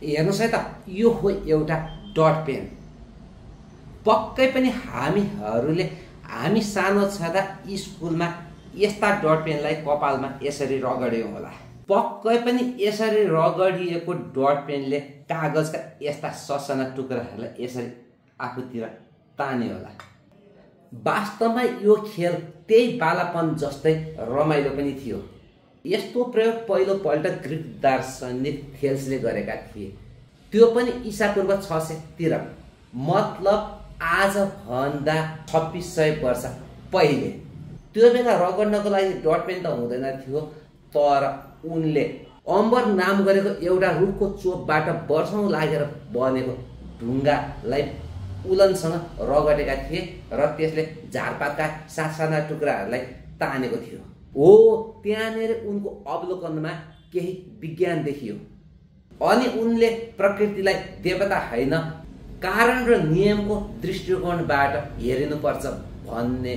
हेर्नुस् है त, यो हो एउटा डट पेन। पक्कै पनि हामी सानो छँदा स्कुलमा यस्ता डट पेनलाई कपालमा यसरी रगड्यौँ होला। पक्कै पनि यसरी रगडिएको डट पेनले कागजका यस्ता ससाना टुक्राहरूलाई यसरी आफूतिर तान्यो होला। वास्तवमा यो खेल त्यही बालापन जस्तै रमाइलो पनि थियो। यस्तो प्रयोग पहिलोपल्ट ग्रिक दार्शनिक थेल्सले गरेका थिए, त्यो पनि ईसापूर्व 600 तिर, मतलब आजभन्दा 2600 वर्ष पहिले। त्यो बेला रगड्नको लागि डट पेन त हुँदैन थियो, तर उनले अम्बर नाम गरेको एउटा रुखको चोपबाट वर्षौँ लागेर बनेको ढुङ्गालाई उलनसँग रगडेका थिए र त्यसले झारपातका साना टुक्राहरूलाई तानेको थियो। हो, त्यहाँनिर उनको अवलोकनमा केही विज्ञान देखियो अनि उनले प्रकृतिलाई देवता होइन, कारण र नियमको दृष्टिकोणबाट हेरिनुपर्छ भन्ने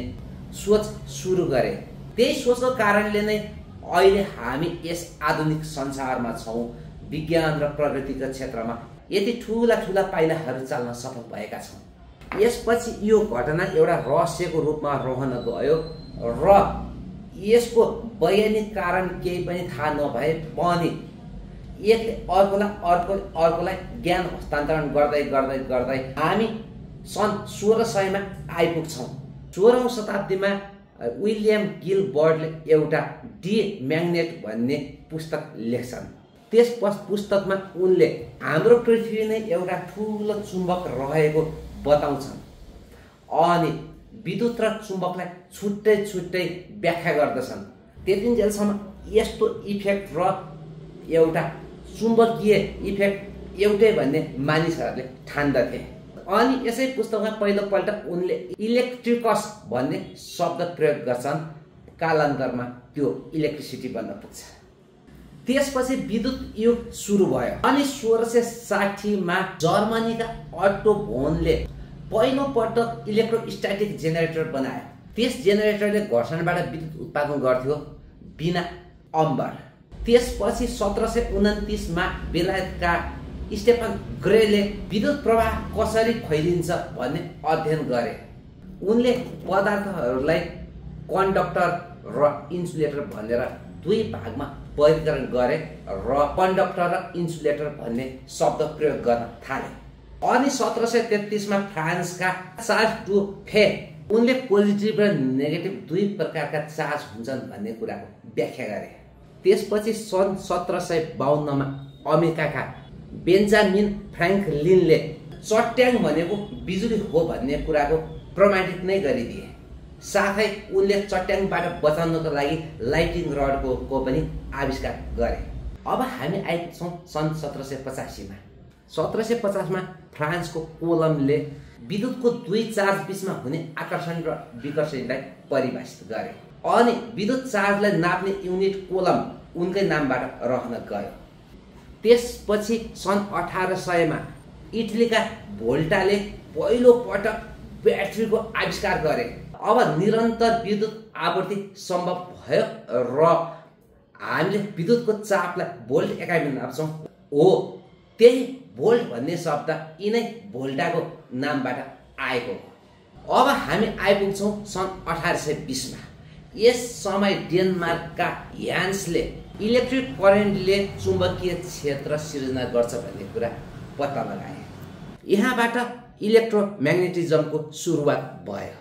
सोच सुरु गरे। त्यही सोचको कारणले नै अहिले हामी यस आधुनिक संसारमा छौँ। विज्ञान र प्रगतिको क्षेत्रमा यति ठुला पाइलाहरू चाल्न सफल भएका छौँ। यसपछि यो घटना एउटा रहस्यको रूपमा रहन गयो र यसको वैज्ञानिक कारण केही पनि थाहा नभए पनि एकले अर्कोलाई ज्ञान हस्तान्तरण गर्दै हामी सन् 1600 मा आइपुग्छौँ। 16औं शताब्दीमा विलियम गिलबर्टले एउटा डी म्याग्नेट भन्ने पुस्तक लेख्छन्। त्यस पुस्तकमा उनले हाम्रो पृथ्वी नै एउटा ठुलो चुम्बक रहेको बताउँछन् अनि विद्युत र चुम्बकलाई छुट्टै व्याख्या गर्दछन्। त्यतिन्जेलसम्म यस्तो इफेक्ट र एउटा चुम्बकीय इफेक्ट एउटै भन्ने मानिसहरूले ठान्दथे। अनि यसै पुस्तकमा पहिलोपल्ट उनले इलेक्ट्रिकस भन्ने शब्द प्रयोग गर्छन्। कालान्तरमा त्यो इलेक्ट्रिसिटी बन्न पुग्छ। त्यसपछि विद्युत युग सुरु भयो अनि 1660 मा जर्मनीका अट्टो भोनले पहिलोपटक इलेक्ट्रोस्ट्याटिक जेनेरेटर बनाए। त्यस जेनेरेटरले घर्षणबाट विद्युत उत्पादन गर्थ्यो बिना अम्बर। त्यसपछि 1729 मा बेलायतका स्टेफन ग्रेले विद्युत प्रवाह कसरी फैलिन्छ भन्ने अध्ययन गरे। उनले पदार्थहरूलाई कन्डक्टर र इन्सुलेटर भनेर दुई भागमा वर्गीकरण गरे र कन्डक्टर र इन्सुलेटर भन्ने शब्द प्रयोग गर्न थाले। अनि 1733 मा फ्रान्सका चार्ल्स डु फे उनले पोजिटिभ र नेगेटिभ दुई प्रकारका चार्ज हुन्छन् भन्ने कुराको व्याख्या गरे। त्यसपछि सन् 1752 मा अमेरिकाका बेन्जामिन फ्र्याङ्कलिनले चट्याङ भनेको बिजुली हो भन्ने कुराको प्रमाणित नै गरिदिए। साथै उनले चट्याङबाट बचाउनको लागि लाइटिङ रडको पनि आविष्कार गरे। अब हामी आइपुग्छौँ सन् 1785 मा। 1750 मा फ्रान्सको कोलमले विद्युतको दुई चार्ज बीचमा हुने आकर्षण र विकर्षणलाई परिभाषित गरे अनि विद्युत चार्जलाई नाप्ने युनिट कोलम उनकै नामबाट रहन गयो। त्यसपछि सन् 1800 मा इटलीका भोल्टाले पहिलो पटक ब्याट्रीको आविष्कार गरे। अब निरन्तर विद्युत आपूर्ति सम्भव भयो र हामीले विद्युतको चापलाई भोल्ट एकाइमा नाप्छौँ। हो, त्यही भोल्ट भन्ने शब्द यिनै भोल्टाको नामबाट आएको हो। अब हामी आइपुग्छौँ सन् 1820 मा। यस समय डेनमार्कका ह्यान्सले इलेक्ट्रिक करेन्टले चुम्बकीय क्षेत्र सिर्जना गर्छ भन्ने कुरा पत्ता लगाए। यहाँबाट इलेक्ट्रोम्याग्नेटिजमको सुरुवात भयो,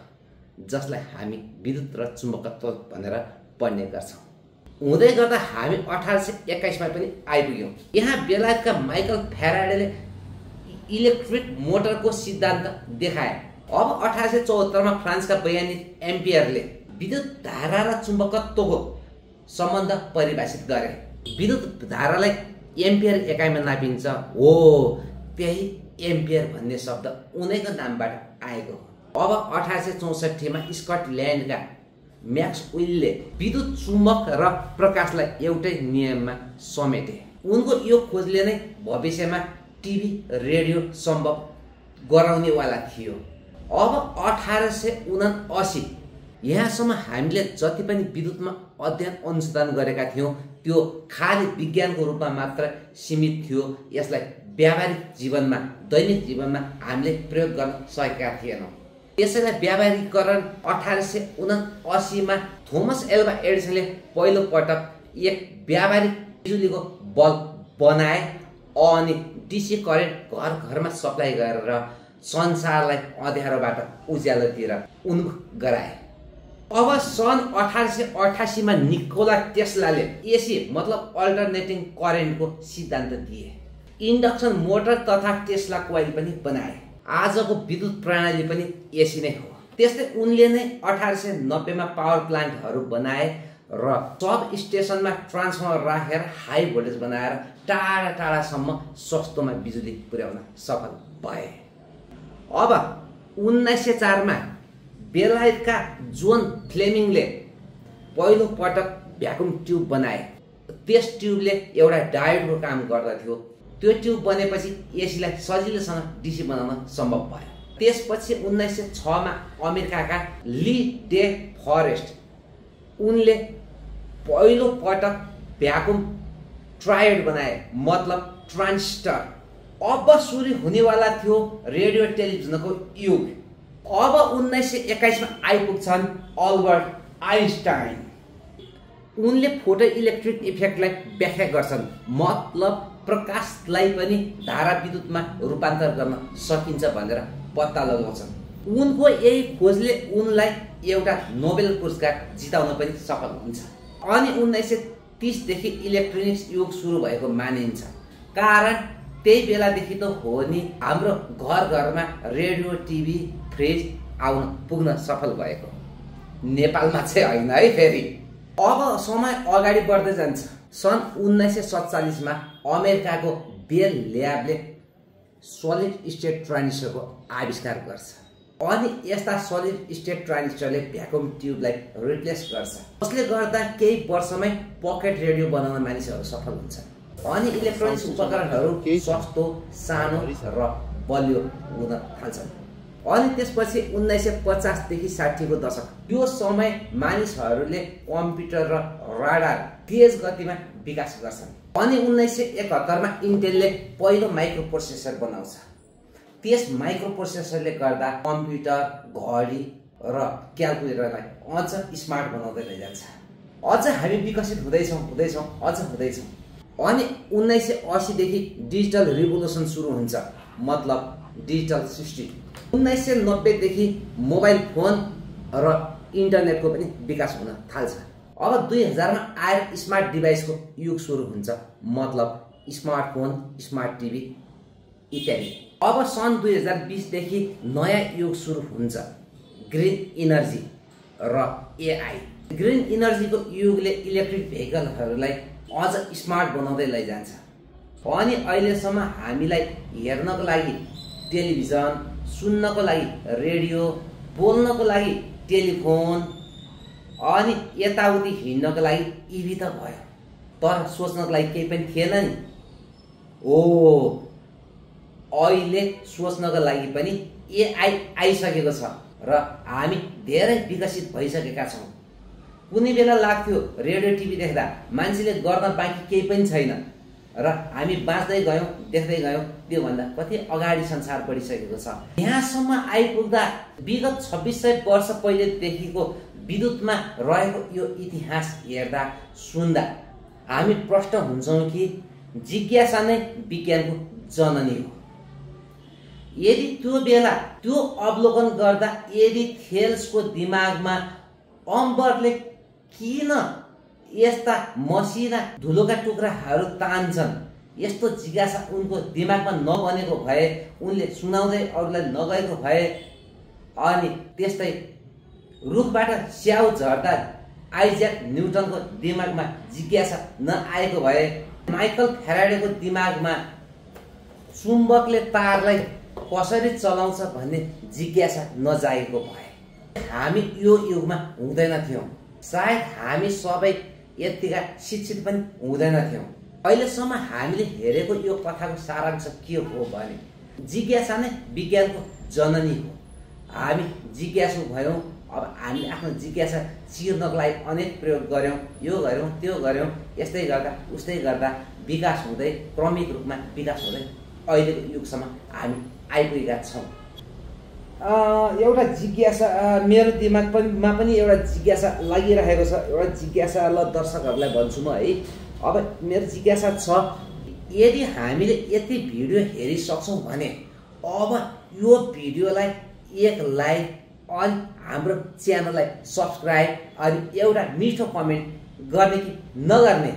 जसलाई हामी विद्युत र चुम्बकत्व भनेर पढ्ने गर्छौँ। हुँदै गर्दा हामी 1821 मा पनि आइपुग्यौँ। यहाँ बेलायतका माइकल फ्याराडेले इलेक्ट्रिक मोटरको सिद्धान्त देखाए। अब 1874 मा फ्रान्सका वैज्ञानिक एम्पियरले विद्युत धारा र चुम्बकत्वको सम्बन्ध परिभाषित गरे। विद्युत धारालाई एम्पियर एकाइमा नापिन्छ। हो, त्यही एम्पियर भन्ने शब्द उनैको नामबाट आएको हो। अब 1864 मा स्कटल्यान्डका म्याक्सवेलले विद्युत चुम्बक र प्रकाशलाई एउटै नियममा समेटे। उनको यो खोजले नै भविष्यमा टिभी रेडियो सम्भव गराउनेवाला थियो। अब 1879 यहाँसम्म हामीले जति पनि विद्युतमा अध्ययन अनुसन्धान गरेका थियौँ त्यो खाली विज्ञानको रूपमा मात्र सीमित थियो। यसलाई व्यावहारिक जीवनमा दैनिक जीवनमा हामीले प्रयोग गर्न सकेका थिएनौँ। यसैलाई व्यावहारिकरण 1879 मा थोमस एल्वा एडिसनले पहिलो पटक एक व्यावहारिक बिजुलीको बल्ब बनाए अनि डिसी करेन्ट घर घरमा सप्लाई गरेर संसारलाई अँध्यारोबाट उज्यालोतिर उन्मुख गराए। अब सन् 1888 मा निकोला टेस्लाले एसी मतलब अल्टरनेटिङ करेन्टको सिद्धान्त दिए। इन्डक्सन मोटर तथा टेस्ला कोइल पनि बनाए। आजको विद्युत प्रणाली पनि एसी नै हो। त्यस्तै उनले नै 1890 मा पावर प्लान्टहरू बनाए र सब स्टेसनमा ट्रान्सफर्मर राखेर हाई भोल्टेज बनाएर टाढा टाढासम्म सस्तोमा बिजुली पुर्याउन सफल भए। अब 1904 मा बेलायतका जोन फ्लेमिङले पहिलो पटक भ्याकुम ट्युब बनाए। त्यस ट्युबले एउटा डायोडको काम गर्दथ्यो। त्यो ट्युब बनेपछि एसीलाई सजिलोसँग डिसी बनाउन सम्भव भयो। त्यसपछि 1906 मा अमेरिकाका ली डे फरेस्ट उनले पहिलो पटक भ्याकुम ट्रायोड बनाए मतलब ट्रान्जिस्टर। अब सुरु हुनेवाला थियो रेडियो टेलिभिजनको युग। अब 1921 मा आइपुग्छन् अल्बर्ट आइन्स्टाइन। उनले फोटो इलेक्ट्रिक इफेक्टलाई व्याख्या गर्छन् मतलब प्रकाशलाई पनि धारा विद्युतमा रूपान्तर गर्न सकिन्छ भनेर पत्ता लगाउँछन्। उनको यही खोजले उनलाई एउटा नोबेल पुरस्कार जिताउन पनि सफल हुन्छ। अनि 1930 देखि इलेक्ट्रोनिक्स युग सुरु भएको मानिन्छ। कारण त्यही बेलादेखि त हो नि हाम्रो घर घरमा रेडियो टिभी फ्रिज आउन पुग्न सफल भएको। नेपालमा चाहिँ होइन है। फेरि अब समय अगाडि बढ्दै जान्छ। सन् 1947 मा अमेरिकाको बेल ल्याबले सलिड स्टेट ट्रान्जिस्टरको आविष्कार गर्छ। अनि यस्ता सलिड स्टेट ट्रान्जिस्टरले भ्याकुम ट्युबलाई रिप्लेस गर्छ। जसले गर्दा केही वर्षमै पकेट रेडियो बनाउन मानिसहरू सफल हुन्छन्। अनि इलेक्ट्रोनिक्स उपकरणहरू सस्तो सानो र बलियो हुन थाल्छन्। अनि त्यसपछि 1950 देखि 60 को दशक यो समय मानिसहरूले कम्प्युटर र राडार तेज गतिमा विकास गर्छन्। अनि 1971 मा इन्टेलले पहिलो माइक्रो प्रोसेसर बनाउँछ। त्यस माइक्रो प्रोसेसरले गर्दा कम्प्युटर घडी र क्यालकुलेटरलाई अझ स्मार्ट बनाउँदै लैजान्छ। अझ हामी विकसित हुँदैछौँ। अनि 1980 देखि डिजिटल रिभोल्युसन सुरु हुन्छ मतलब डिजिटल सृष्टि। 1990 देखि मोबाइल फोन र इन्टरनेटको पनि विकास हुन थाल्छ। अब 2000 मा आएर स्मार्ट डिभाइसको युग सुरु हुन्छ मतलब स्मार्टफोन, स्मार्ट टिभी इत्यादि। अब सन् 2020 देखि नयाँ युग सुरु हुन्छ ग्रिन इनर्जी र एआई। ग्रिन इनर्जीको युगले इलेक्ट्रिक भेहिकलहरूलाई अझ स्मार्ट बनाउँदै लैजान्छ। अनि अहिलेसम्म हामीलाई हेर्नको लागि टेलिभिजन, सुन्नको लागि रेडियो, बोल्नको लागि टेलिफोन अनि यताउति हिँड्नको लागि इभी त भयो। तर सोच्नको लागि केही पनि थिएन नि। अहिले सोच्नको लागि पनि एआई आइसकेको छ र हामी धेरै विकसित भइसकेका छौँ। कुनै बेला लाग्थ्यो रेडियो टिभी देख्दा मान्छेले गर्न बाँकी केही पनि छैन र हामी बाँच्दै गयौँ, देख्दै गयौँ। त्योभन्दा कति अगाडि संसार बढिसकेको छ। यहाँसम्म आइपुग्दा विगत 2600 वर्ष पहिलेदेखिको विद्युतमा रहेको यो इतिहास हेर्दा सुन्दा हामी प्रष्ट हुन्छौँ कि जिज्ञासा नै विज्ञानको जननी हो। यदि त्यो बेला त्यो अवलोकन गर्दा यदि थेल्सको दिमागमा अम्बरले किन यस्ता मसिना धुलोका टुक्राहरू तान्छन्, यस्तो जिज्ञासा उनको दिमागमा नबनेको भए, उनले सुनाउँदै अरूलाई नगएको भए, अनि त्यस्तै रुखबाट स्याउ झर्दा आइज्याक न्युटनको दिमागमा जिज्ञासा नआएको भए, माइकल फ्याराडेको दिमागमा चुम्बकले तारलाई कसरी चलाउँछ भन्ने जिज्ञासा नजागेको भए हामी यो युगमा हुँदैन थियौँ। सायद हामी सबै यतिका शिक्षित पनि हुँदैन थियौँ। अहिलेसम्म हामीले हेरेको यो कथाको सारांश के हो भने जिज्ञासा नै विज्ञानको जननी हो। हामी जिज्ञासु भयौँ। अब हामीले आफ्नो जिज्ञासा चिर्नको लागि अनेक प्रयोग गऱ्यौँ, यो गऱ्यौँ त्यो गऱ्यौँ। यस्तै गर्दा उस्तै गर्दा विकास हुँदै क्रमिक रूपमा विकास हुँदै अहिलेको युगसम्म हामी आइपुगेका छौँ। एउटा जिज्ञासा मेरो दिमागमा पनि एउटा जिज्ञासा लागिरहेको छ। एउटा जिज्ञासा ल दर्शकहरूलाई भन्छु म है। अब मेरो जिज्ञासा छ, यदि हामीले यति भिडियो हेरिसक्छौँ भने अब यो भिडियोलाई एक लाइक अनि हाम्रो च्यानललाई सब्सक्राइब अनि एउटा मिठो कमेन्ट गर्ने कि नगर्ने